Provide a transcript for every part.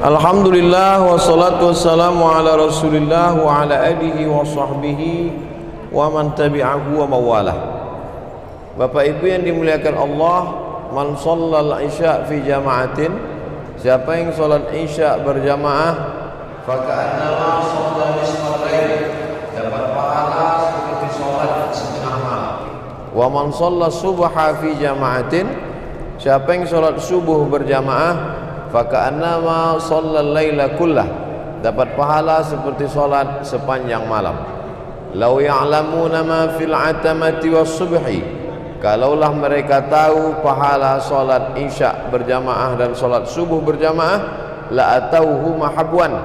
Alhamdulillah wassalatu wassalamu ala Rasulillah wa ala alihi wa sahbihi wa man tabi'ahu wa mawalah. Bapak Ibu yang dimuliakan Allah, man shallal isya fi jama'atin, siapa yang salat isya berjamaah, faka'annama shalla nisfal lail, dapat pahala seperti salat setengah malam. Wa man shalla subha fi jama'atin, siapa yang salat subuh berjamaah, faka'annama shallal laila kullah, dapat pahala seperti salat sepanjang malam. Lau ya'lamuna ma fil atamati was subhi, kalaulah mereka tahu pahala salat isya berjamaah dan salat subuh berjamaah, la atauhu mahabwan,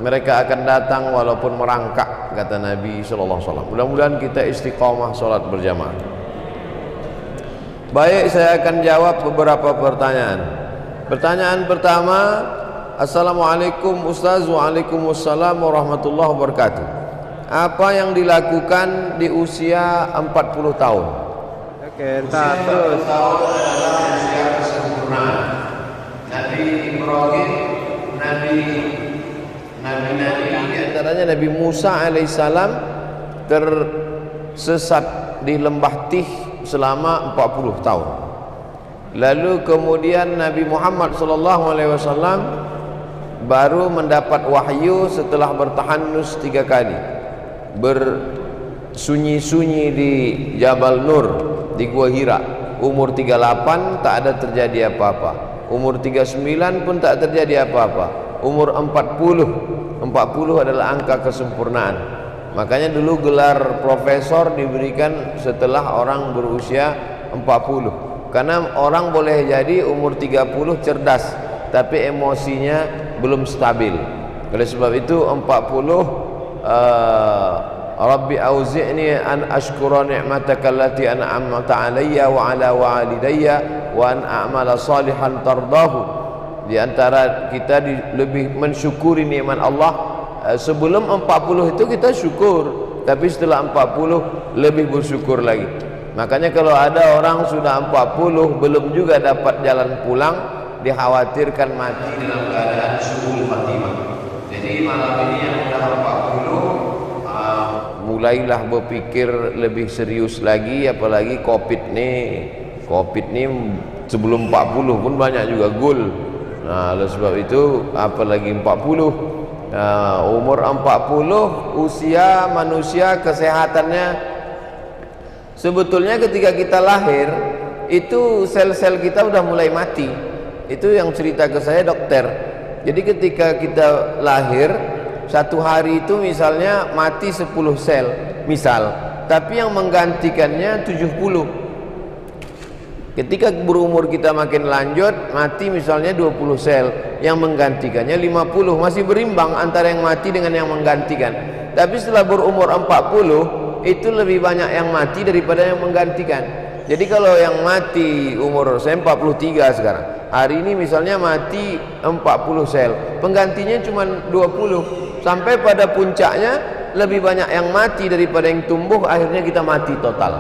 mereka akan datang walaupun merangkak, kata Nabi sallallahu alaihi wasallam. Mudah-mudahan kita istiqamah salat berjamaah. Baik, saya akan jawab beberapa pertanyaan. Pertanyaan pertama, Assalamualaikum Ustaz. Waalaikumsalam warahmatullahi wabarakatuh. Apa yang dilakukan di usia 40 tahun? Oke, entar terus. Tahun adalah usia kesempurnaan. Nabi Ibrahim, Nabi di antaranya Nabi Musa alaihissalam tersesat di lembah Tih selama 40 tahun. Lalu kemudian Nabi Muhammad SAW baru mendapat wahyu setelah bertahanus 3 kali, bersunyi-sunyi di Jabal Nur di Gua Hira. Umur 38 tak ada terjadi apa-apa, umur 39 pun tak terjadi apa-apa, umur 40 adalah angka kesempurnaan. Makanya dulu gelar profesor diberikan setelah orang berusia 40. Karena orang boleh jadi umur 30 cerdas, tapi emosinya belum stabil. Oleh sebab itu 40 Rabbi auzi'ni an ashkura ni'mataka allati an'amta 'alayya wa 'ala walidayya wa an a'mala salihan tardahu. Di antara kita lebih mensyukuri nikmat Allah. Sebelum 40 itu kita syukur, tapi setelah 40 lebih bersyukur lagi. Makanya kalau ada orang sudah 40 belum juga dapat jalan pulang, dikhawatirkan mati dalam keadaan su'ul khatimah. Jadi malam ini yang sudah 40 mulailah berpikir lebih serius lagi, apalagi Covid nih sebelum 40 pun banyak juga gol. Nah, oleh sebab itu apalagi 40, umur 40 usia manusia kesehatannya. Sebetulnya ketika kita lahir itu sel-sel kita udah mulai mati. Itu yang cerita ke saya dokter. Jadi ketika kita lahir, satu hari itu misalnya mati 10 sel misal, tapi yang menggantikannya 70. Ketika berumur kita makin lanjut, mati misalnya 20 sel, yang menggantikannya 50. Masih berimbang antara yang mati dengan yang menggantikan. Tapi setelah berumur 40 itu lebih banyak yang mati daripada yang menggantikan. Jadi kalau yang mati umur saya 43 sekarang, hari ini misalnya mati 40 sel, penggantinya cuma 20. Sampai pada puncaknya lebih banyak yang mati daripada yang tumbuh, akhirnya kita mati total.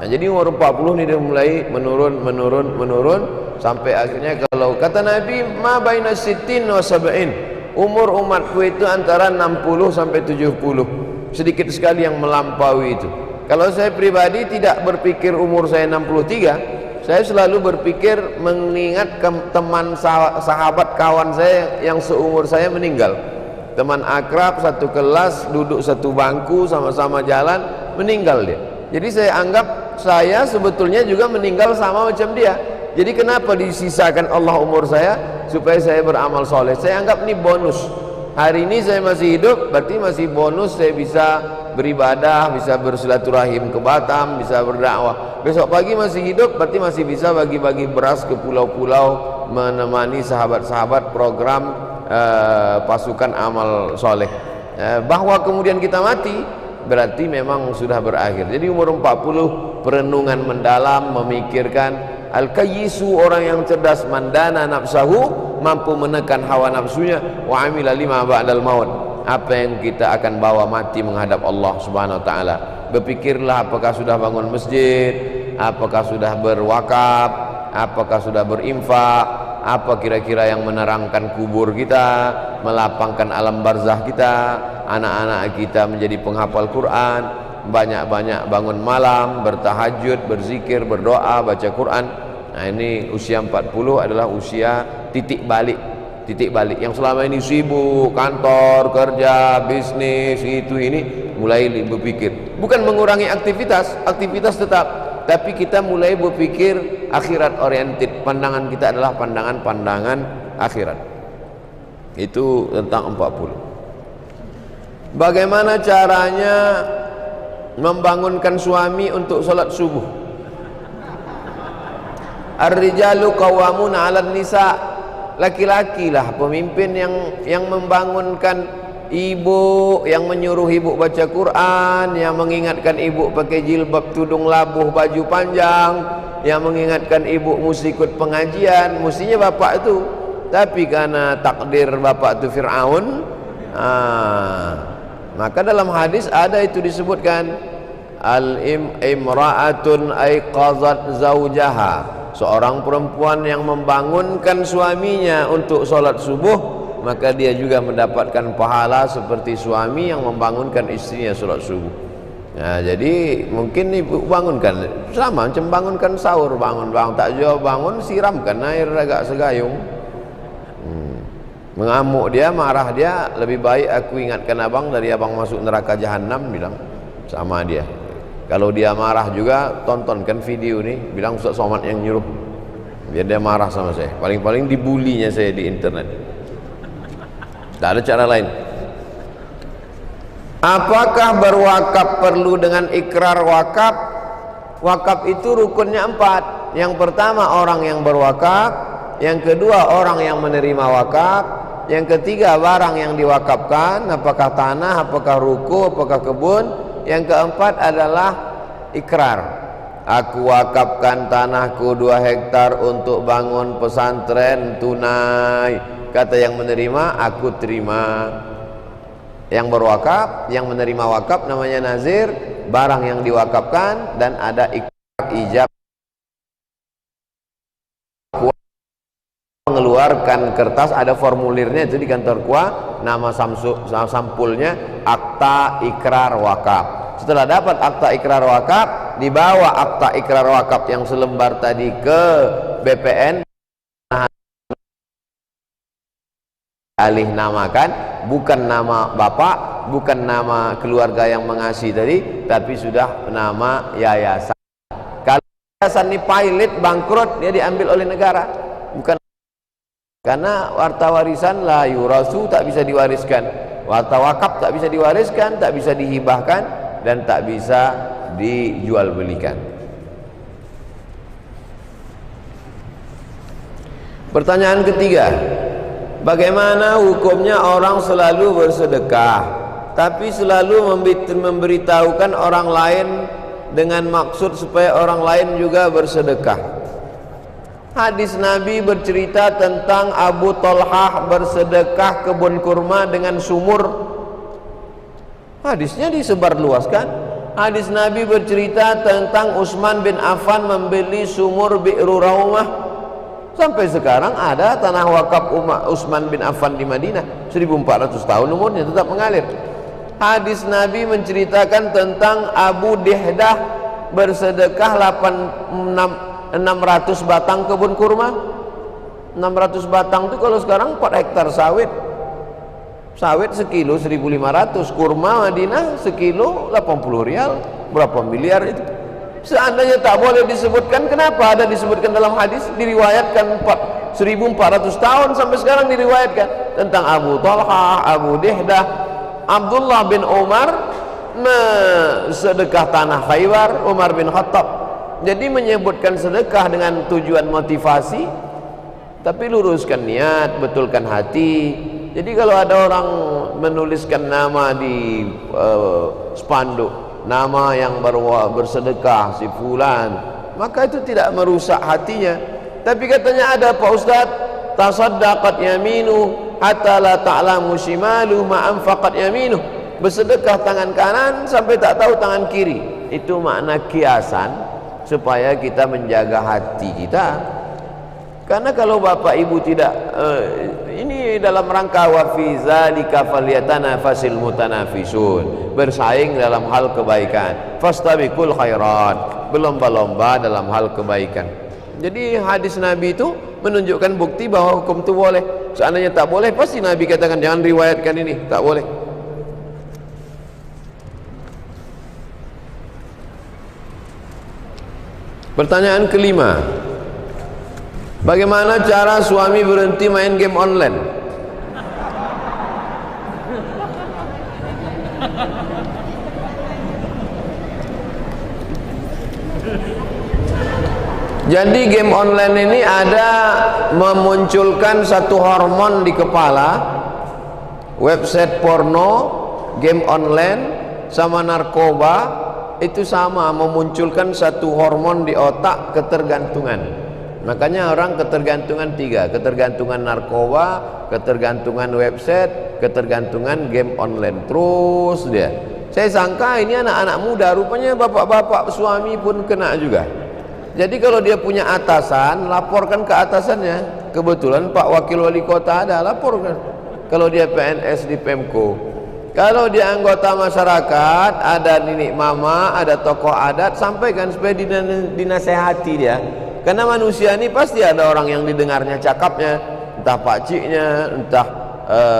Nah, jadi umur 40 ini dia mulai menurun sampai akhirnya, kalau kata Nabi, ma baina sittin wa sab'in, umur umatku itu antara 60 sampai 70. Sedikit sekali yang melampaui itu. Kalau saya pribadi tidak berpikir umur saya 63, saya selalu berpikir mengingat teman sahabat kawan saya yang seumur saya meninggal. Teman akrab satu kelas, duduk satu bangku, sama-sama jalan, meninggal dia. Jadi saya anggap saya sebetulnya juga meninggal sama macam dia. Jadi kenapa disisakan Allah umur saya? Supaya saya beramal soleh. Saya anggap ini bonus. Hari ini saya masih hidup, berarti masih bonus, saya bisa beribadah, bisa bersilaturahim ke Batam, bisa berdakwah. Besok pagi masih hidup, berarti masih bisa bagi-bagi beras ke pulau-pulau, menemani sahabat-sahabat program pasukan amal soleh. Bahwa kemudian kita mati, berarti memang sudah berakhir. Jadi umur 40 perenungan mendalam, memikirkan. Al-kayyisu, orang yang cerdas, mandana nafsahu, mampu menekan hawa nafsunya, wa amila lima ba'dal maut, apa yang kita akan bawa mati menghadap Allah Subhanahu wa taala. Berpikirlah apakah sudah bangun masjid, apakah sudah berwakaf, apakah sudah berinfak, apa kira-kira yang menerangkan kubur kita, melapangkan alam barzah kita, anak-anak kita menjadi penghafal Quran, banyak-banyak bangun malam, bertahajud, berzikir, berdoa, baca Quran. Nah, ini usia 40 adalah usia titik balik. Titik balik yang selama ini sibuk, kantor, kerja, bisnis, itu ini, mulai berpikir, bukan mengurangi aktivitas tetap, tapi kita mulai berpikir akhirat oriented. Pandangan kita adalah pandangan akhirat. Itu tentang 40. Bagaimana caranya membangunkan suami untuk sholat subuh? Ar-rijalu qawwamuna 'alan nisa. Laki-laki lah pemimpin yang membangunkan ibu, yang menyuruh ibu baca Quran, yang mengingatkan ibu pakai jilbab, tudung labuh, baju panjang, yang mengingatkan ibu mesti ikut pengajian. Mestinya bapak itu, tapi karena takdir bapak itu Fir'aun, maka dalam hadis ada itu disebutkan, al-imra'atun aiqazat zaujaha, seorang perempuan yang membangunkan suaminya untuk sholat subuh, maka dia juga mendapatkan pahala seperti suami yang membangunkan istrinya sholat subuh. Nah, jadi mungkin ibu bangunkan sama macam bangunkan sahur, bangun tak jauh bangun, siramkan air agak segayung. Mengamuk dia, marah dia, lebih baik aku ingatkan abang dari abang masuk neraka jahanam, bilang sama dia. Kalau dia marah juga, tontonkan video nih, bilang Ustaz Somad yang nyuruh, biar dia marah sama saya. Paling-paling dibulinya saya di internet. Tak ada cara lain. Apakah berwakaf perlu dengan ikrar wakaf? Wakaf itu rukunnya 4. Yang pertama orang yang berwakaf, yang kedua orang yang menerima wakaf, yang ketiga barang yang diwakafkan, apakah tanah, apakah ruko, apakah kebun. Yang keempat adalah ikrar. Aku wakafkan tanahku 2 hektar untuk bangun pesantren tunai. Kata yang menerima, aku terima. Yang berwakaf, yang menerima wakaf namanya nazir, barang yang diwakafkan, dan ada ikrar ijab. Mengeluarkan kertas, ada formulirnya itu di kantor KUA, nama sampulnya akta ikrar wakaf. Setelah dapat akta ikrar wakaf, dibawa akta ikrar wakaf yang selembar tadi ke BPN, alih namakan, bukan nama bapak, bukan nama keluarga yang mengasihi tadi, tapi sudah nama yayasan. Kalau yayasan ini pilot bangkrut, dia diambil oleh negara, bukan. Karena harta warisan la yurasu, tak bisa diwariskan. Harta wakaf tak bisa diwariskan, tak bisa dihibahkan, dan tak bisa dijual belikan. Pertanyaan ketiga, bagaimana hukumnya orang selalu bersedekah tapi selalu memberitahukan orang lain dengan maksud supaya orang lain juga bersedekah? Hadis Nabi bercerita tentang Abu Talhah bersedekah kebun kurma dengan sumur. Hadisnya disebarluaskan. Hadis Nabi bercerita tentang Utsman bin Affan membeli sumur Bi'ru Raumah. Sampai sekarang ada tanah wakaf Utsman bin Affan di Madinah, 1400 tahun umurnya tetap mengalir. Hadis Nabi menceritakan tentang Abu Dihdah bersedekah 600 batang kebun kurma. 600 batang itu kalau sekarang 4 hektar sawit. Sawit sekilo 1.500, kurma Madinah sekilo 80 rial, berapa miliar itu? Seandainya tak boleh disebutkan, kenapa ada disebutkan dalam hadis? Diriwayatkan 1400 tahun sampai sekarang diriwayatkan tentang Abu Talhah, Abu Dihdah, Abdullah bin Umar sedekah tanah Khaybar, Umar bin Khattab. Jadi menyebutkan sedekah dengan tujuan motivasi, tapi luruskan niat, betulkan hati. Jadi kalau ada orang menuliskan nama di spanduk, nama yang bersedekah si fulan, maka itu tidak merusak hatinya. Tapi katanya ada Pak Ustaz, tasaddaqat yaminu hatta la ta'lamu shimalu ma anfaqat yaminu. Bersedekah tangan kanan sampai tak tahu tangan kiri. Itu makna kiasan supaya kita menjaga hati kita. Karena kalau bapak ibu tidak ini dalam rangka wa fi dzalika falyatanafasil mutanafisun, bersaing dalam hal kebaikan, fastabiqul khairat, berlomba-lomba dalam hal kebaikan. Jadi hadis Nabi itu menunjukkan bukti bahwa hukum itu boleh. Seandainya tak boleh, pasti Nabi katakan jangan riwayatkan ini, tak boleh. Pertanyaan kelima, bagaimana cara suami berhenti main game online? Jadi game online ini ada memunculkan satu hormon di kepala. Website porno, game online, sama narkoba itu sama, memunculkan satu hormon di otak, ketergantungan. Makanya orang ketergantungan tiga: ketergantungan narkoba, ketergantungan website, ketergantungan game online. Terus dia, saya sangka ini anak-anak muda, rupanya bapak-bapak suami pun kena juga. Jadi kalau dia punya atasan, laporkan ke atasannya. Kebetulan Pak Wakil Wali Kota ada, laporkan. Kalau dia PNS di Pemko, kalau dia anggota masyarakat, ada nenek mama, ada tokoh adat, sampaikan supaya dinasehati dia. Karena manusia ini pasti ada orang yang didengarnya cakapnya, entah pakciknya, entah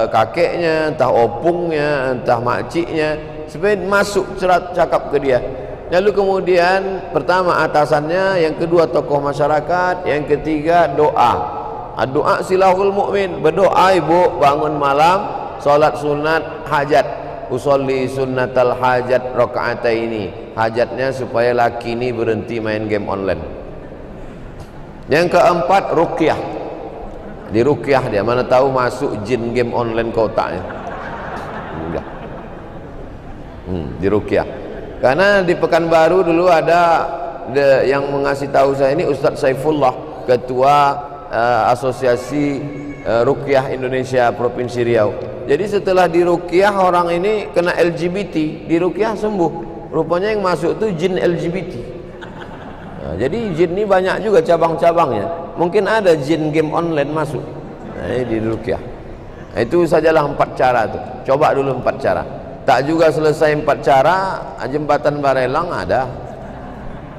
kakeknya, entah opungnya, entah makciknya, supaya masuk cerat cakap ke dia. Lalu kemudian pertama atasannya, yang kedua tokoh masyarakat, yang ketiga doa. Doa silahul mukmin, berdoa ibu bangun malam, salat sunat hajat, usolli sunnatal hajat rakaataini, hajatnya supaya laki ini berhenti main game online. Yang keempat ruqyah, di ruqyah dia, mana tahu masuk jin game online ke otaknya. Udah. Di ruqyah. Karena di Pekanbaru dulu ada yang mengasih tahu saya ini Ustadz Saifullah, ketua asosiasi Ruqyah Indonesia Provinsi Riau. Jadi setelah di Ruqyah orang ini kena LGBT, di Ruqyah sembuh. Rupanya yang masuk itu jin LGBT. Nah, jadi jin ini banyak juga cabang-cabangnya. Mungkin ada jin game online masuk. Nah, ini di Ruqyah. Nah, itu sajalah 4 cara tuh. Coba dulu 4 cara. Tak juga selesai 4 cara, jembatan Barelang ada,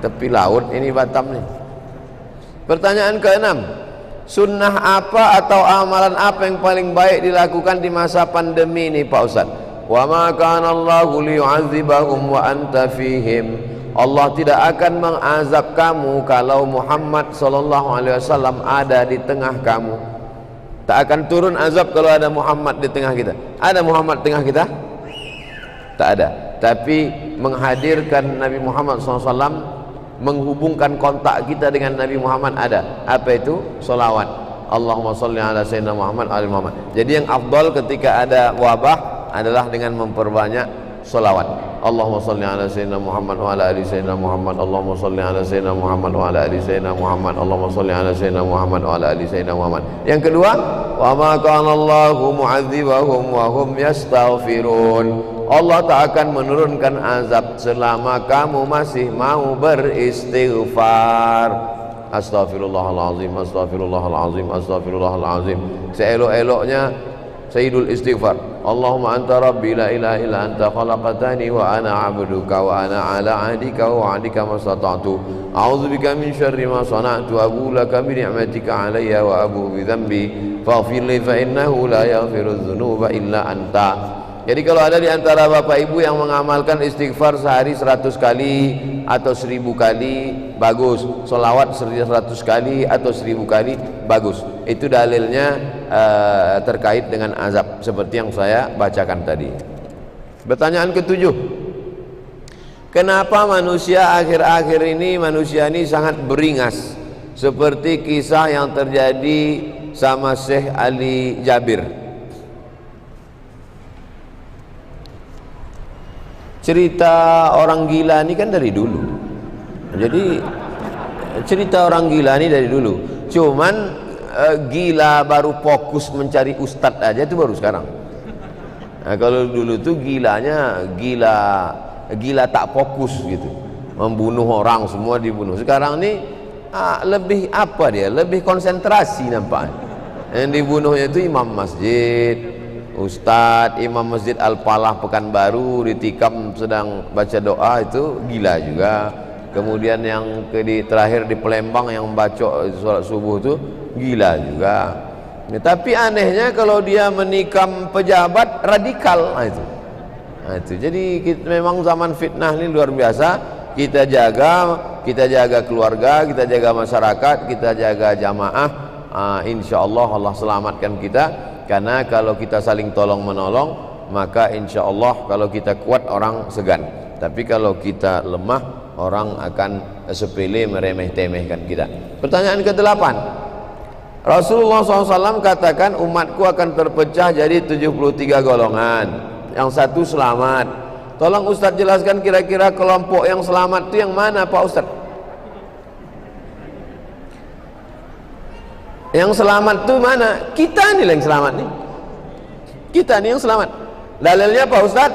tepi laut ini Batam nih. Pertanyaan ke-6, sunnah apa atau amalan apa yang paling baik dilakukan di masa pandemi ini Pak Ustaz? Wa ma kana Allahu liyu'adzibahum wa anta fihim. Allah tidak akan mengazab kamu kalau Muhammad sallallahu alaihi wasallam ada di tengah kamu. Tak akan turun azab kalau ada Muhammad di tengah kita. Ada Muhammad di tengah kita? Tak ada. Tapi menghadirkan Nabi Muhammad SAW, menghubungkan kontak kita dengan Nabi Muhammad ada. Apa itu? Salawat. Allahumma salli ala sayyidina Muhammad ali Muhammad. Jadi yang afdal ketika ada wabah adalah dengan memperbanyak salawat. Allahumma salli ala sayyidina Muhammad wa ala ali sayyidina Muhammad. Allahumma salli ala sayyidina Muhammad wa ala ali sayyidina Muhammad. Allahumma salli ala sayyidina Muhammad wa ala ali sayyidina Muhammad. Yang kedua, wa ma kana Allahu mu'adzibahum wa hum yastaghfirun. Allah tak akan menurunkan azab selama kamu masih mau beristighfar. Astaghfirullahalazim, astaghfirullahalazim, astaghfirullahalazim. Seelok-eloknya sayyidul istighfar. Allahumma anta rabbi la ilaha illa anta khalaqtani wa ana 'abduka wa ana 'ala 'ahdika wa 'adika mastata'tu. A'udzubika min syarri ma sana'tu, abu laka bi ni'matika 'alayya wa abu bi dhanbi faghfir li fa innahu la yaghfiru dzunuba illa anta. Jadi kalau ada di antara bapak ibu yang mengamalkan istighfar sehari 100 kali atau 1000 kali, bagus. Solawat 100 kali atau 1000 kali, bagus. Itu dalilnya terkait dengan azab seperti yang saya bacakan tadi. Pertanyaan ke-7, kenapa manusia akhir-akhir ini sangat beringas seperti kisah yang terjadi sama Syekh Ali Jabir? Cerita orang gila ini kan dari dulu. Jadi cerita orang gila ini dari dulu. Cuman gila baru fokus mencari ustadz aja itu baru sekarang. Nah, kalau dulu tuh gilanya gila tak fokus gitu. Membunuh orang semua dibunuh. Sekarang ini lebih apa dia, lebih konsentrasi nampak. Yang dibunuhnya itu imam masjid, ustadz, imam masjid Al-Falah Pekanbaru ditikam sedang baca doa, itu gila juga. Kemudian yang terakhir di Palembang yang baca sholat subuh itu gila juga. Tapi anehnya kalau dia menikam pejabat radikal, itu. Jadi memang zaman fitnah ini luar biasa. Kita jaga keluarga, kita jaga masyarakat, kita jaga jamaah. Insya Allah selamatkan kita. Karena kalau kita saling tolong menolong, maka insya Allah kalau kita kuat orang segan. Tapi kalau kita lemah, orang akan sepele meremeh-temehkan kita. Pertanyaan ke-8. Rasulullah SAW katakan umatku akan terpecah jadi 73 golongan. Yang satu selamat. Tolong Ustaz jelaskan kira-kira kelompok yang selamat itu yang mana Pak Ustaz? Yang selamat itu mana? Kita nih yang selamat nih. Kita nih yang selamat. Dalilnya Pak Ustaz?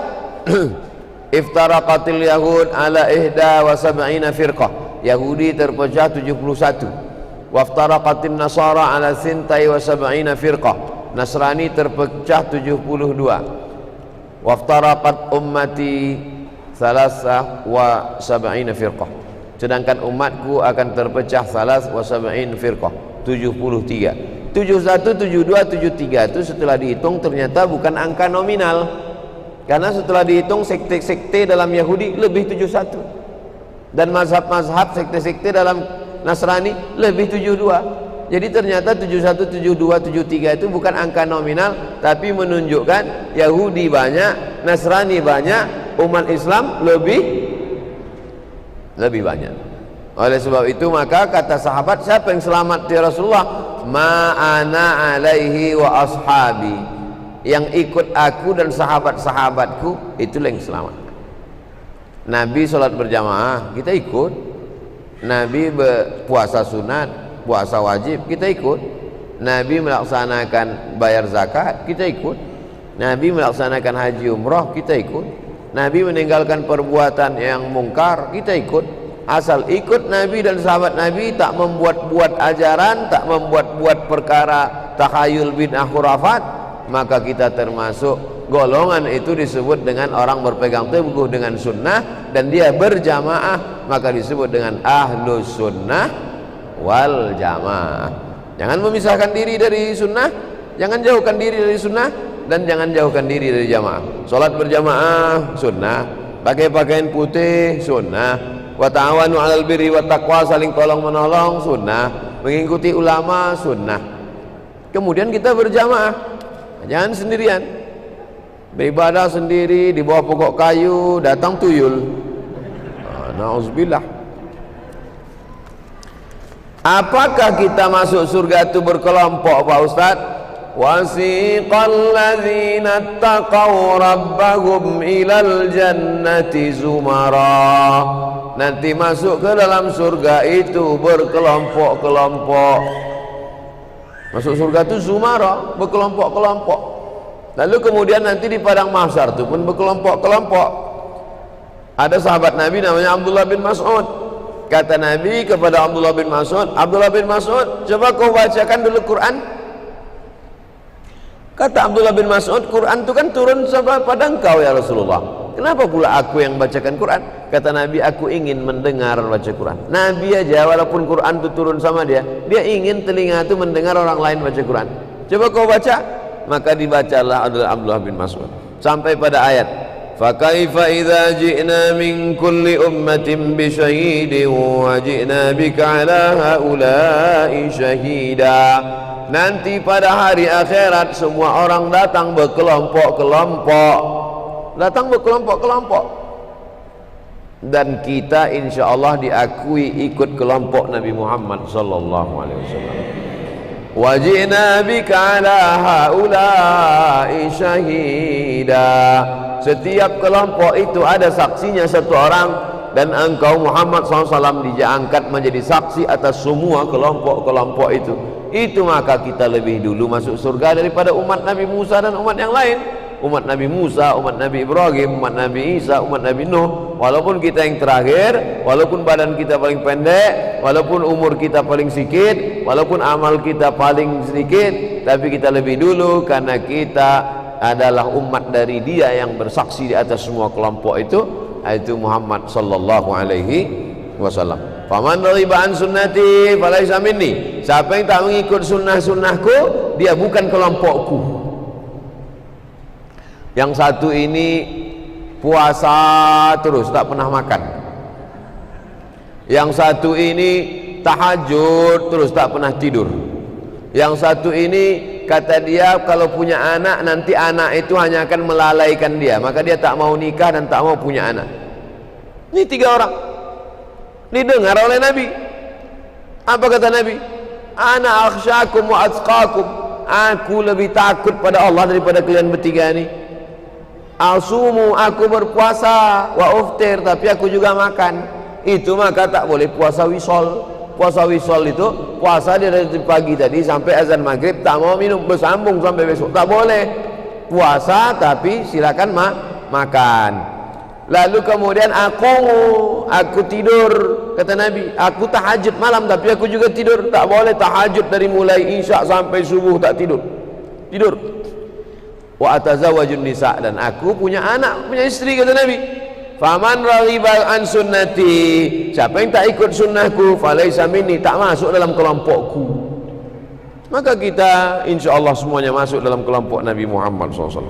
Iftaraqatil yahud ala ihda wa sab'ina firqah. Yahudi terpecah 71. Waftaraqatin nasara ala sintai wa sab'ina firqah. Nasrani terpecah 72. Waftaraqat ummati thalatha wa sab'ina firqah. Sedangkan umatku akan terpecah thalatha wa sab'in firqah, 73. 71, 72, 73 itu setelah dihitung ternyata bukan angka nominal. Karena setelah dihitung sekte-sekte dalam Yahudi lebih 71. Dan mazhab-mazhab sekte-sekte dalam Nasrani lebih 72. Jadi ternyata 71, 72, 73 itu bukan angka nominal, tapi menunjukkan Yahudi banyak, Nasrani banyak, umat Islam lebih banyak. Oleh sebab itu maka kata sahabat, siapa yang selamat ya Rasulullah? Ma'ana alaihi wa ashabi. Yang ikut aku dan sahabat-sahabatku itulah yang selamat. Nabi sholat berjamaah, kita ikut. Nabi berpuasa sunat, puasa wajib, kita ikut. Nabi melaksanakan bayar zakat, kita ikut. Nabi melaksanakan haji umrah, kita ikut. Nabi meninggalkan perbuatan yang mungkar, kita ikut. Asal ikut Nabi dan sahabat Nabi, tak membuat-buat ajaran, tak membuat-buat perkara takhayul bid'ah khurafat, maka kita termasuk golongan itu disebut dengan orang berpegang teguh dengan sunnah dan dia berjamaah, maka disebut dengan ahlus sunnah wal jamaah. Jangan memisahkan diri dari sunnah, jangan jauhkan diri dari sunnah, dan jangan jauhkan diri dari jamaah. Salat berjamaah sunnah, pakai pakaian putih sunnah, wa ta'awanu 'alal birri wat taqwa, saling tolong menolong sunnah, mengikuti ulama sunnah. Kemudian kita berjamaah, jangan sendirian. Beribadah sendiri di bawah pokok kayu, datang tuyul. Nauzubillah. Apakah kita masuk surga itu berkelompok Pak Ustaz? Wasiqal ladzina taqaw rabbahum ilal jannati zumara. Nanti masuk ke dalam surga itu berkelompok-kelompok. Masuk surga itu zumara, berkelompok-kelompok. Lalu kemudian nanti di padang mahsyar itu pun berkelompok-kelompok. Ada sahabat Nabi namanya Abdullah bin Mas'ud. Kata Nabi kepada Abdullah bin Mas'ud, Abdullah bin Mas'ud, coba kau bacakan dulu Quran. Kata Abdullah bin Mas'ud, Quran itu kan turun pada engkau ya Rasulullah. Kenapa pula aku yang bacakan Quran? Kata Nabi, aku ingin mendengar baca Quran. Nabi aja walaupun Quran itu turun sama dia ingin telinga itu mendengar orang lain baca Quran. Coba kau baca. Maka dibacalah Abdullah bin Mas'ud sampai pada ayat, fakaifa idza ji'na min kulli ummatin bi syahidin wa ji'na bika ala haula'i syahida. Nanti pada hari akhirat semua orang datang berkelompok-kelompok, dan kita insya Allah diakui ikut kelompok Nabi Muhammad sallallahu alaihi wasallam. Wajina bika ala haula'i syahida. Setiap kelompok itu ada saksinya satu orang, dan engkau Muhammad SAW diangkat menjadi saksi atas semua kelompok-kelompok itu. Itu maka kita lebih dulu masuk surga daripada umat Nabi Musa dan umat yang lain. umat Nabi Musa, umat Nabi Ibrahim, umat Nabi Isa, umat Nabi Nuh. Walaupun kita yang terakhir, walaupun badan kita paling pendek, walaupun umur kita paling sedikit, walaupun amal kita paling sedikit, tapi kita lebih dulu karena kita adalah umat dari Dia yang bersaksi di atas semua kelompok itu, yaitu Muhammad sallallahu alaihi wasallam. Faman raghiba an sunnati falaysa minni. Siapa yang tak mengikut sunnah-sunnahku, dia bukan kelompokku. Yang satu ini puasa terus tak pernah makan. Yang satu ini tahajud terus tak pernah tidur. Yang satu ini kata dia kalau punya anak nanti anak itu hanya akan melalaikan dia, maka dia tak mau nikah dan tak mau punya anak. Ini 3 orang didengar oleh Nabi. Apa kata Nabi? Ana akhsyakum wa atqakum. Aku lebih takut pada Allah daripada kalian bertiga ini. Asumu, aku berpuasa, wa uftir, tapi aku juga makan. Itu maka tak boleh puasa wisol. Puasa wisol itu puasa dari pagi tadi sampai azan maghrib, tak mau minum, bersambung sampai besok. Tak boleh. Puasa tapi silakan makan. Lalu kemudian aku tidur, kata Nabi, aku tahajud malam tapi aku juga tidur. Tak boleh tahajud dari mulai isya sampai subuh tak tidur. Wa atazawwajun nisa, dan aku punya anak, punya istri, kata Nabi. Faman raghiba an sunnati, siapa yang tak ikut sunnahku, falaysa minni, tak masuk dalam kelompokku. Maka kita insyaallah semuanya masuk dalam kelompok Nabi Muhammad SAW.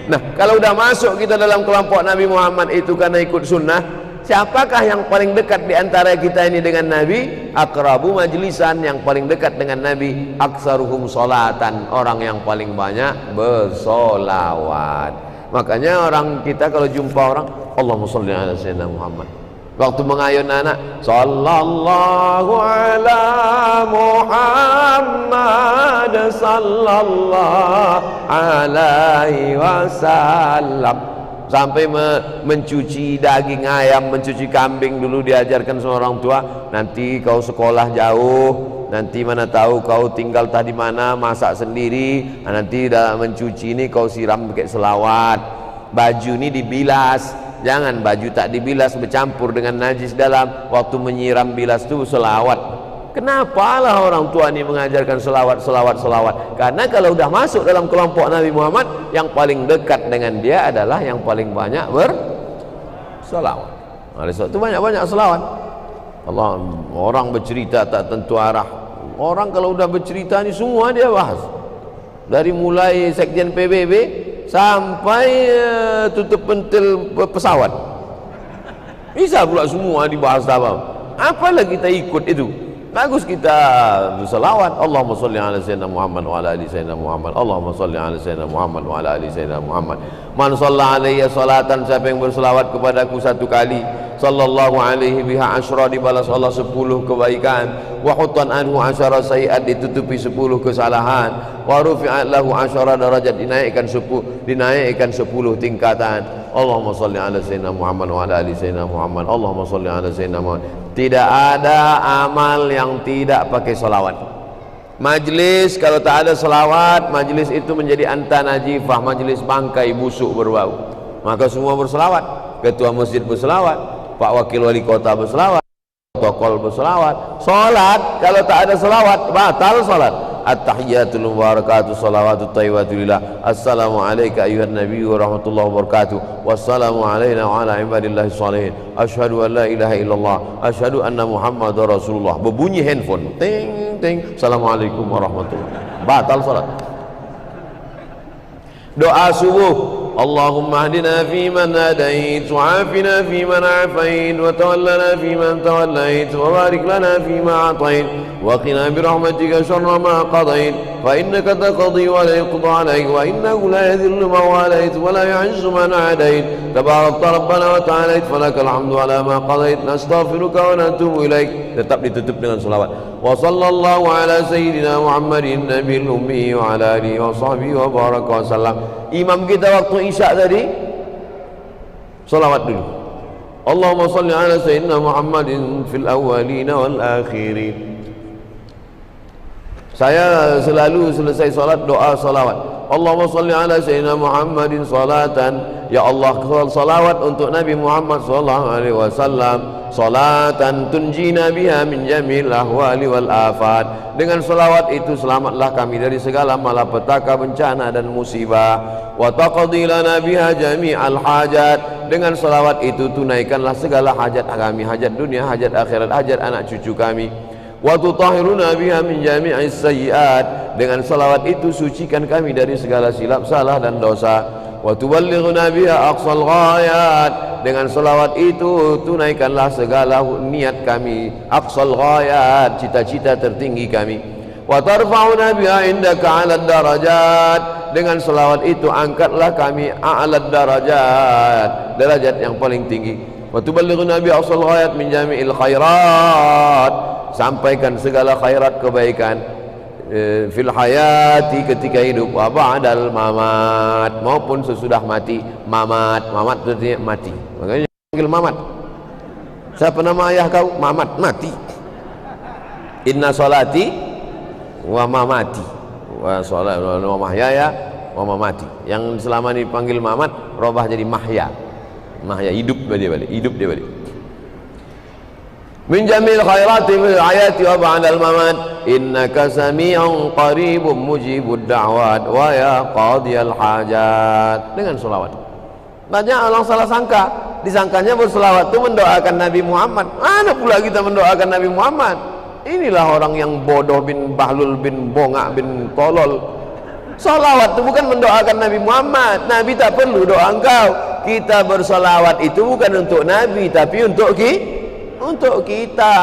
Nah, kalau udah masuk kita dalam kelompok Nabi Muhammad itu karena ikut sunnah, siapakah yang paling dekat di antara kita ini dengan Nabi? Aqrabu majlisan, yang paling dekat dengan Nabi. Aksaruhum sholatan, orang yang paling banyak bersolawat. Makanya orang kita kalau jumpa orang, Allahumma sholli ala sayyidina Muhammad. Waktu mengayun anak, sallallahu ala Muhammad sallallahu alaihi wasallam. Sampai mencuci daging ayam, mencuci kambing dulu diajarkan sama orang tua. Nanti kau sekolah jauh, nanti mana tahu kau tinggal tadi mana, masak sendiri. Nanti dah mencuci ini kau siram pakai selawat. Baju ini dibilas, jangan baju tak dibilas bercampur dengan najis dalam. Waktu menyiram bilas itu selawat. Kenapa lah orang tua ini mengajarkan selawat? Karena kalau sudah masuk dalam kelompok Nabi Muhammad, yang paling dekat dengan dia adalah yang paling banyak berselawat. Oleh sebab itu banyak-banyak selawat. Allah, orang bercerita tak tentu arah. Orang kalau sudah bercerita ni semua dia bahas. Dari mulai Sekjen PBB sampai tutup pentil pesawat. Bisa pula semua dibahas apa lagi kita ikut itu. Bagus kita berselawat. Allahumma sholli ala sayyidina Muhammad wa ala ali sayyidina Muhammad. Allahumma sholli ala sayyidina Muhammad wa ala ali sayyidina Muhammad. Man shalla alayya salatan, siapa yang berselawat kepadaku 1 kali, sallallahu alaihi biha asyra, dibalas Allah 10 kebaikan. Wa hutan anhu asyara sayiat, ditutupi 10 kesalahan. Wa rufi'at lahu asyara darajat, dinaikkan 10 tingkatan. Allahumma sholli ala sayyidina Muhammad wa ala ali sayyidina Muhammad. Allahumma sholli ala sayyidina Muhammad. Tidak ada amal yang tidak pakai salawat. Majlis kalau tak ada salawat, majlis itu menjadi anta najifah, majlis bangkai busuk berbau. Maka semua berselawat. Ketua masjid berselawat, Pak Wakil Wali Kota berselawat, protokol berselawat. Salat kalau tak ada salawat batal salat. At-tahiyatul mubarakatuh salawatut thayyibatullillah. Assalamu alayka ayyuhan nabiyyu wa rahmatullahi wa barakatuh. Wassalamu alayna wa ala ibadillahi shalihin. Asyhadu an la ilaha illallah, asyhadu anna Muhammadar Rasulullah. Berbunyi handphone. Ting ting. Assalamualaikum warahmatullahi. Batal salat. Doa subuh. Allahumma hdina fi man hadait, wa afina fi man afait, wa tawallana fi man tawallait, wa barik lana fi ma atait, wa qina bi rahmatika syarra ma qadait, fa innaka taqdi wa la yuqda alayk, wa innahu la yadhillu man walait wa la yu'izzu man adait. Tabarakta rabbana wa ta'alait, falakal hamdu ala ma qadait, nastaghfiruka wa natubu ilaik. Tetap ditutup dengan selawat. Wa sallallahu ala sayyidina Muhammadin nabiyil ummi wa ala alihi wa sahbihi wa baraka wa sallam. Imam kita waktu isya tadi salawat dulu. Allahumma salli ala sayyidina Muhammadin fil awwalin wal akhirin. Saya selalu selesai salat doa salawat. Allahumma salli ala sayyidina Muhammadin salatan. Ya Allah, salawat untuk Nabi Muhammad sallallahu alaihi wasallam, salatan tunjina biha min jamil ahwali wal afat. Dengan salawat itu selamatlah kami dari segala malapetaka, bencana dan musibah. Wa taqdi lana biha jami'al hajat. Dengan salawat itu tunaikanlah segala hajat kami, hajat dunia, hajat akhirat, hajat anak cucu kami. Wa tutahhiruna biha min jami'is sayyi'at. Dengan salawat itu sucikan kami dari segala silap, salah dan dosa. Wa tuballighuna biha aqsal ghayat. Dengan salawat itu tunaikanlah segala niat kami, aqsal ghayat, cita-cita tertinggi kami. Wa tarfa'una biha indaka 'alad darajat. Dengan salawat itu angkatlah kami a'lad darajat, derajat yang paling tinggi. Wa tuballighuna biha aqsal ghayat min jami'il khairat. Sampaikan segala khairat kebaikan fil hayati, ketika hidup, wa ba'dal mamat, maupun sesudah mati. Mamat itu artinya mati, makanya panggil mamat. Siapa nama ayah kau? Mamat, mati. Inna salati wa mamati wa salat wa mahyaya wa mamati. Yang selama ini panggil mamat robah jadi mahya. Mahya, hidup dia balik, hidup dia balik. Min jamil khairati fil hayati wa ba'dal mamat, innaka sami'un qaribun mujibud da'wat wa ya qadiyal hajat. Dengan selawat. Banyak orang salah sangka, disangkanya berselawat itu mendoakan Nabi Muhammad. Mana pula kita mendoakan Nabi Muhammad? Inilah orang yang bodoh bin bahlul bin bongak bin tolol. Salawat itu bukan mendoakan Nabi Muhammad. Nabi tak perlu doa engkau. Kita bersalawat itu bukan untuk Nabi, tapi untuk kita.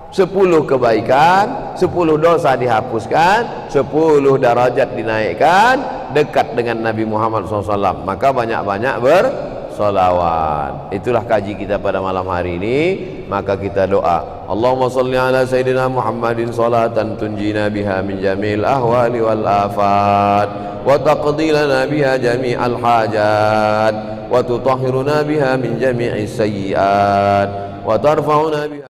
10 kebaikan, 10 dosa dihapuskan, 10 darajat dinaikkan, dekat dengan Nabi Muhammad SAW. Maka banyak-banyak bersolawat. Itulah kaji kita pada malam hari ini. Maka kita doa, Allahumma salli ala sayyidina Muhammadin salatan tunjina biha min jamil ahwali wal afat, wa taqdi lana biha jami'al hajat, wa tutahhiruna biha min jami'is sayyi'at, wa tarfa'una biha